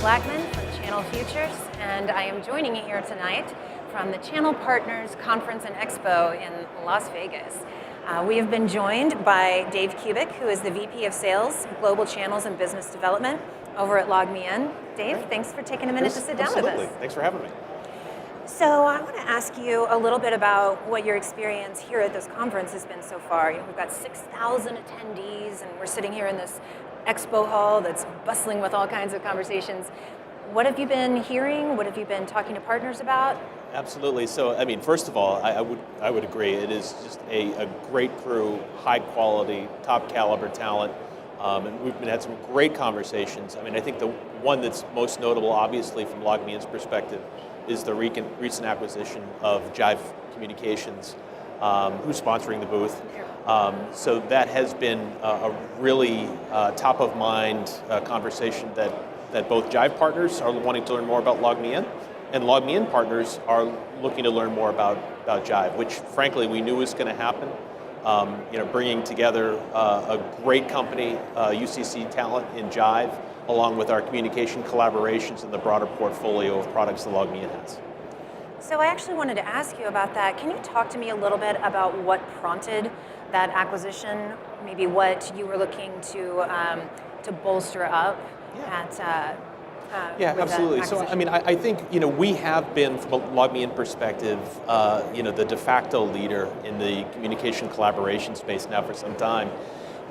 Blackmon from Channel Futures, and I am joining you here tonight from the Channel Partners Conference and Expo in Las Vegas. We have been joined by Dave Kubick, who is the VP of Sales, Global Channels and Business Development over at LogMeIn. Dave, thanks for taking a minute to sit down with us. Thanks for having me. So I want to ask you a little bit about what your experience here at this conference has been so far. We've got 6,000 attendees, and we're sitting here in this expo hall that's bustling with all kinds of conversations. What have you been hearing? What have you been talking to partners about? Absolutely. So, I mean, first of all, I would agree. It is just a great crew, high quality, top caliber talent, and we've had some great conversations. I mean, I think the one that's most notable, obviously, from LogMeIn's perspective, is the recent acquisition of Jive Communications, who's sponsoring the booth. So that has been a really top of mind conversation that both Jive partners are wanting to learn more about LogMeIn, and LogMeIn partners are looking to learn more about Jive, which frankly we knew was going to happen. Bringing together a great company, UCC talent in Jive, along with our communication collaborations and the broader portfolio of products that LogMeIn has. So I actually wanted to ask you about that. Can you talk to me a little bit about what prompted that acquisition, maybe what you were looking to bolster up at Yeah, absolutely. So, I mean, I think, we have been, from a LogMeIn perspective, the de facto leader in the communication collaboration space now for some time.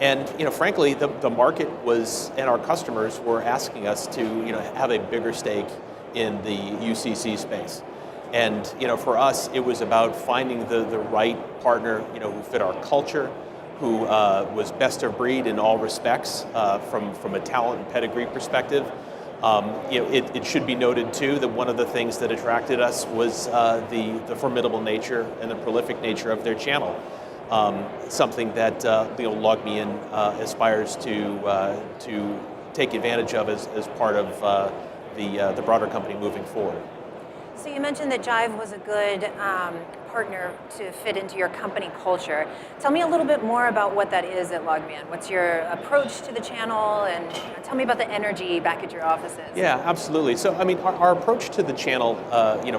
And, frankly, the market was, and our customers were asking us to, have a bigger stake in the UCC space. And, for us, it was about finding the right partner, who fit our culture, who was best of breed in all respects, from a talent and pedigree perspective. It should be noted too that one of the things that attracted us was the formidable nature and the prolific nature of their channel. Something that LogMeIn aspires to take advantage of as part of the broader company moving forward. So you mentioned that Jive was a good partner to fit into your company culture. Tell me a little bit more about what that is at LogMeIn. What's your approach to the channel, and tell me about the energy back at your offices. Yeah, absolutely. So, I mean, our approach to the channel,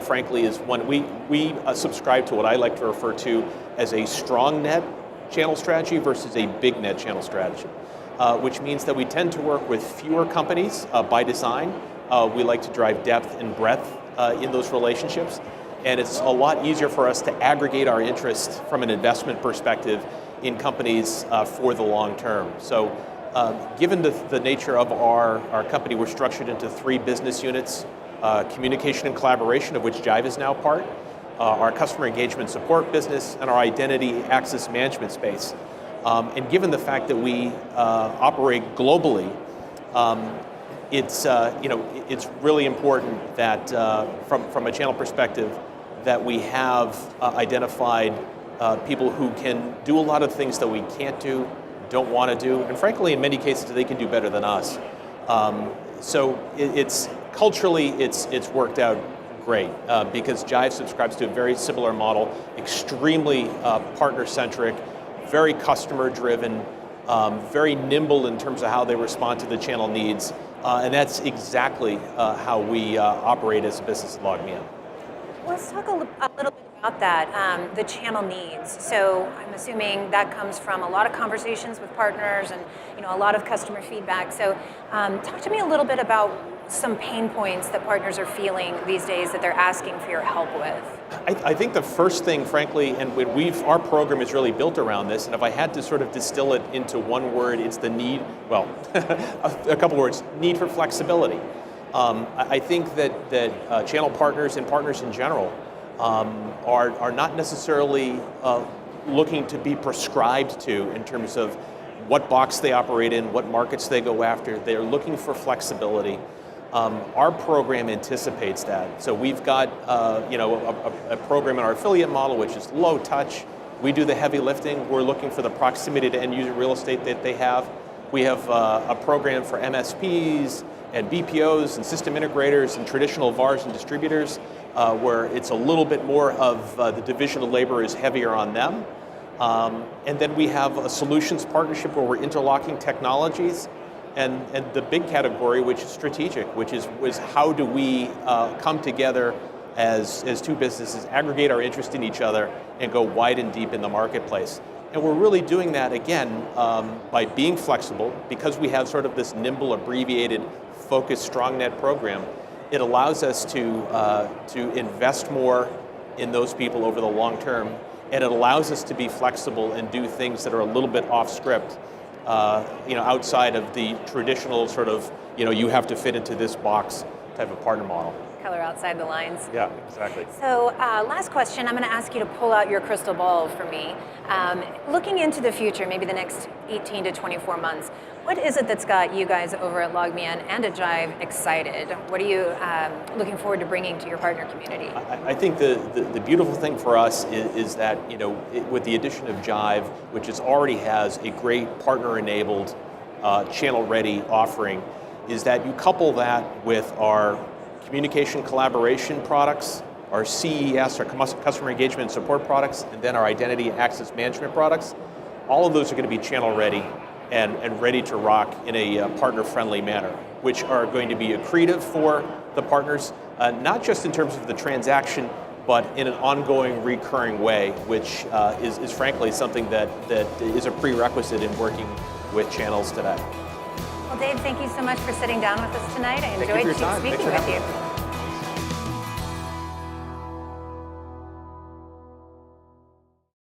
frankly, is one we subscribe to what I like to refer to as a strong net channel strategy versus a big net channel strategy, which means that we tend to work with fewer companies by design. We like to drive depth and breadth in those relationships, and it's a lot easier for us to aggregate our interest from an investment perspective in companies for the long term. So given the nature of our company, we're structured into 3 business units: communication and collaboration, of which Jive is now part, our customer engagement support business, and our identity access management space. And given the fact that we operate globally, it's really important that from a channel perspective that we have identified people who can do a lot of things that we can't do, don't want to do, and frankly in many cases they can do better than us. So it's culturally it's worked out great because Jive subscribes to a very similar model, extremely partner-centric, very customer-driven, very nimble in terms of how they respond to the channel needs. And that's exactly how we operate as a business at LogMeIn. Let's talk a little bit about that, the channel needs. So I'm assuming that comes from a lot of conversations with partners and a lot of customer feedback. So talk to me a little bit about some pain points that partners are feeling these days that they're asking for your help with. I think the first thing, frankly, and our program is really built around this, and if I had to sort of distill it into one word, it's the need, well, a couple words, need for flexibility. I think that channel partners and partners in general are not necessarily looking to be prescribed to in terms of what box they operate in, what markets they go after. They're looking for flexibility. Our program anticipates that. So we've got a program in our affiliate model which is low touch. We do the heavy lifting. We're looking for the proximity to end user real estate that they have. We have a program for MSPs and BPOs and system integrators and traditional VARs and distributors where it's a little bit more of the division of labor is heavier on them. And then we have a solutions partnership where we're interlocking technologies and the big category, which is strategic, which is how do we come together as two businesses, aggregate our interest in each other, and go wide and deep in the marketplace. And we're really doing that, again, by being flexible. Because we have sort of this nimble, abbreviated, focused, strong net program, it allows us to invest more in those people over the long term, and it allows us to be flexible and do things that are a little bit off script, outside of the traditional sort of, you have to fit into this box type of partner model. Color outside the lines. Yeah, exactly. So last question, I'm going to ask you to pull out your crystal ball for me. Looking into the future, maybe the next 18 to 24 months, what is it that's got you guys over at LogMeIn and at Jive excited? What are you looking forward to bringing to your partner community? I think the beautiful thing for us is that, with the addition of Jive, which already has a great partner-enabled, channel-ready offering, is that you couple that with our communication collaboration products, our CES, our customer engagement and support products, and then our identity access management products. All of those are going to be channel ready and ready to rock in a partner-friendly manner, which are going to be accretive for the partners, not just in terms of the transaction, but in an ongoing, recurring way, which is frankly something that is a prerequisite in working with channels today. Well, Dave, thank you so much for sitting down with us tonight. I enjoyed speaking with you.